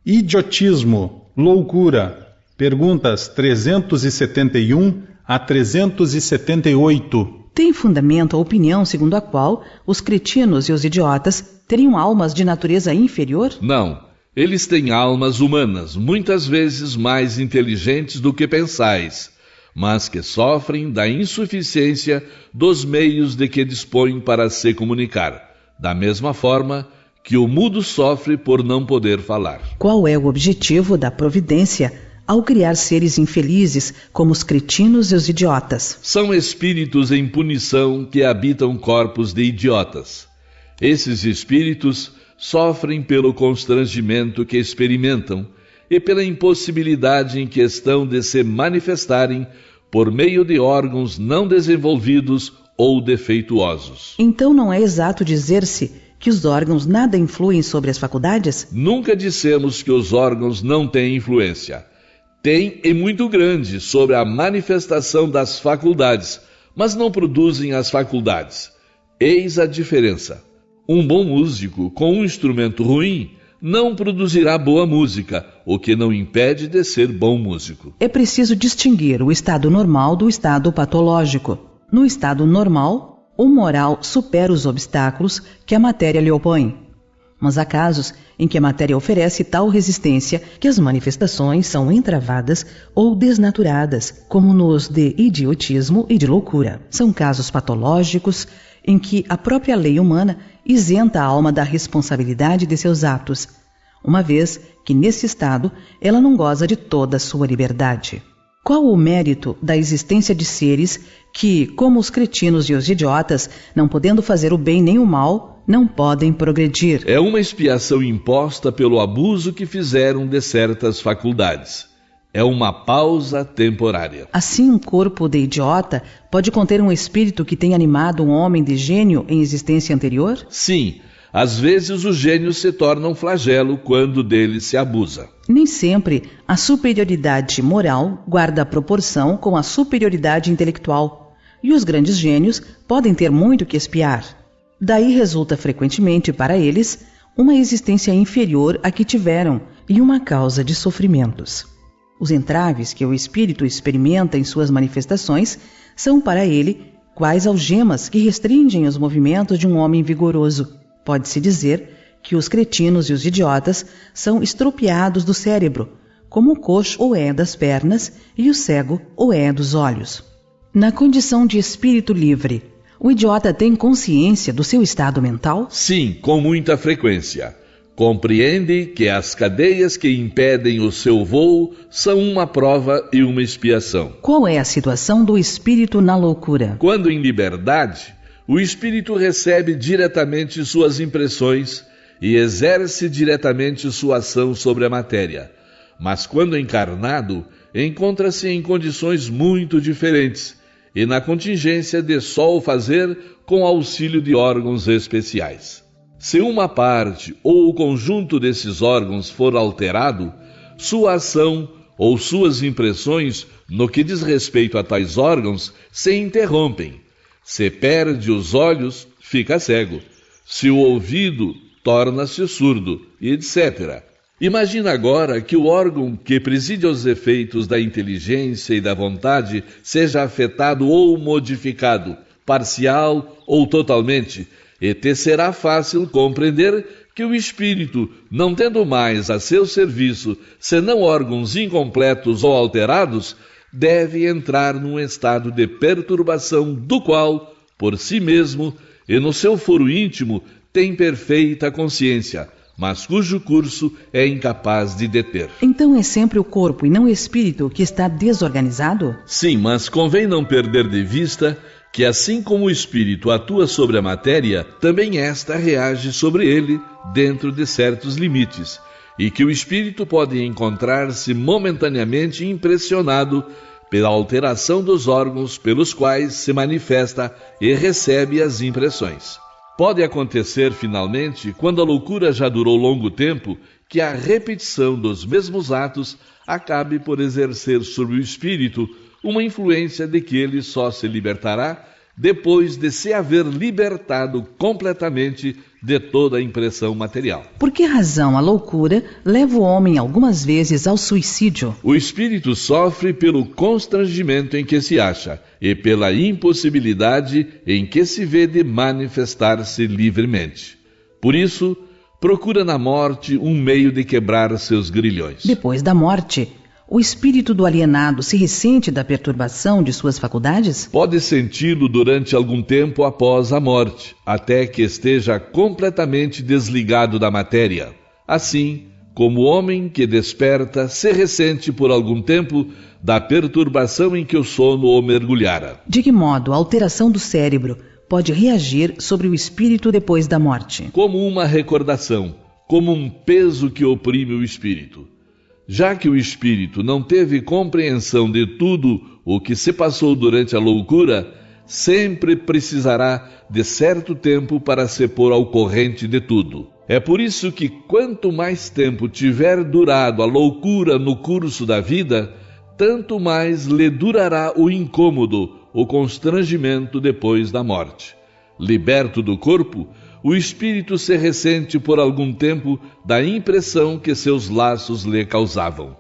Idiotismo, loucura. Perguntas 371 a 378. Tem fundamento a opinião segundo a qual os cretinos e os idiotas teriam almas de natureza inferior? Não. Eles têm almas humanas, muitas vezes mais inteligentes do que pensais, mas que sofrem da insuficiência dos meios de que dispõem para se comunicar, da mesma forma que o mudo sofre por não poder falar. Qual é o objetivo da providência ao criar seres infelizes como os cretinos e os idiotas? São espíritos em punição que habitam corpos de idiotas. Esses espíritos sofrem pelo constrangimento que experimentam e pela impossibilidade em que estão de se manifestarem por meio de órgãos não desenvolvidos ou defeituosos. Então não é exato dizer-se que os órgãos nada influem sobre as faculdades? Nunca dissemos que os órgãos não têm influência. Têm e muito grande sobre a manifestação das faculdades, mas não produzem as faculdades. Eis a diferença. Um bom músico com um instrumento ruim não produzirá boa música, o que não impede de ser bom músico. É preciso distinguir o estado normal do estado patológico. No estado normal, o moral supera os obstáculos que a matéria lhe opõe. Mas há casos em que a matéria oferece tal resistência que as manifestações são entravadas ou desnaturadas, como nos de idiotismo e de loucura. São casos patológicos em que a própria lei humana isenta a alma da responsabilidade de seus atos, uma vez que nesse estado ela não goza de toda a sua liberdade. Qual o mérito da existência de seres que, como os cretinos e os idiotas, não podendo fazer o bem nem o mal, não podem progredir? É uma expiação imposta pelo abuso que fizeram de certas faculdades. É uma pausa temporária. Assim, um corpo de idiota pode conter um espírito que tenha animado um homem de gênio em existência anterior? Sim, às vezes os gênios se tornam flagelo quando dele se abusa. Nem sempre a superioridade moral guarda proporção com a superioridade intelectual, e os grandes gênios podem ter muito que expiar. Daí resulta frequentemente para eles uma existência inferior à que tiveram e uma causa de sofrimentos. Os entraves que o espírito experimenta em suas manifestações são para ele quais algemas que restringem os movimentos de um homem vigoroso. Pode-se dizer que os cretinos e os idiotas são estropiados do cérebro, como o coxo o é das pernas e o cego o é dos olhos. Na condição de espírito livre, o idiota tem consciência do seu estado mental? Sim, com muita frequência. Compreende que as cadeias que impedem o seu voo são uma prova e uma expiação. Qual é a situação do espírito na loucura? Quando em liberdade, o espírito recebe diretamente suas impressões e exerce diretamente sua ação sobre a matéria. Mas quando encarnado, encontra-se em condições muito diferentes e na contingência de só o fazer com auxílio de órgãos especiais. Se uma parte ou o conjunto desses órgãos for alterado, sua ação ou suas impressões, no que diz respeito a tais órgãos, se interrompem. Se perde os olhos, fica cego. Se o ouvido, torna-se surdo, etc. Imagina agora que o órgão que preside aos efeitos da inteligência e da vontade seja afetado ou modificado, parcial ou totalmente, e te será fácil compreender que o espírito, não tendo mais a seu serviço senão órgãos incompletos ou alterados, deve entrar num estado de perturbação do qual, por si mesmo e no seu foro íntimo, tem perfeita consciência, mas cujo curso é incapaz de deter. Então é sempre o corpo e não o espírito que está desorganizado? Sim, mas convém não perder de vista que assim como o espírito atua sobre a matéria, também esta reage sobre ele dentro de certos limites, e que o espírito pode encontrar-se momentaneamente impressionado pela alteração dos órgãos pelos quais se manifesta e recebe as impressões. Pode acontecer, finalmente, quando a loucura já durou longo tempo, que a repetição dos mesmos atos acabe por exercer sobre o espírito uma influência de que ele só se libertará depois de se haver libertado completamente de toda a impressão material. Por que razão a loucura leva o homem algumas vezes ao suicídio? O espírito sofre pelo constrangimento em que se acha e pela impossibilidade em que se vê de manifestar-se livremente. Por isso, procura na morte um meio de quebrar seus grilhões. Depois da morte, o espírito do alienado se ressente da perturbação de suas faculdades? Pode senti-lo durante algum tempo após a morte, até que esteja completamente desligado da matéria. Assim, como o homem que desperta se ressente por algum tempo da perturbação em que o sono o mergulhara. De que modo a alteração do cérebro pode reagir sobre o espírito depois da morte? Como uma recordação, como um peso que oprime o espírito. Já que o espírito não teve compreensão de tudo o que se passou durante a loucura, sempre precisará de certo tempo para se pôr ao corrente de tudo. É por isso que quanto mais tempo tiver durado a loucura no curso da vida, tanto mais lhe durará o incômodo, o constrangimento depois da morte. Liberto do corpo, o espírito se ressente por algum tempo da impressão que seus laços lhe causavam.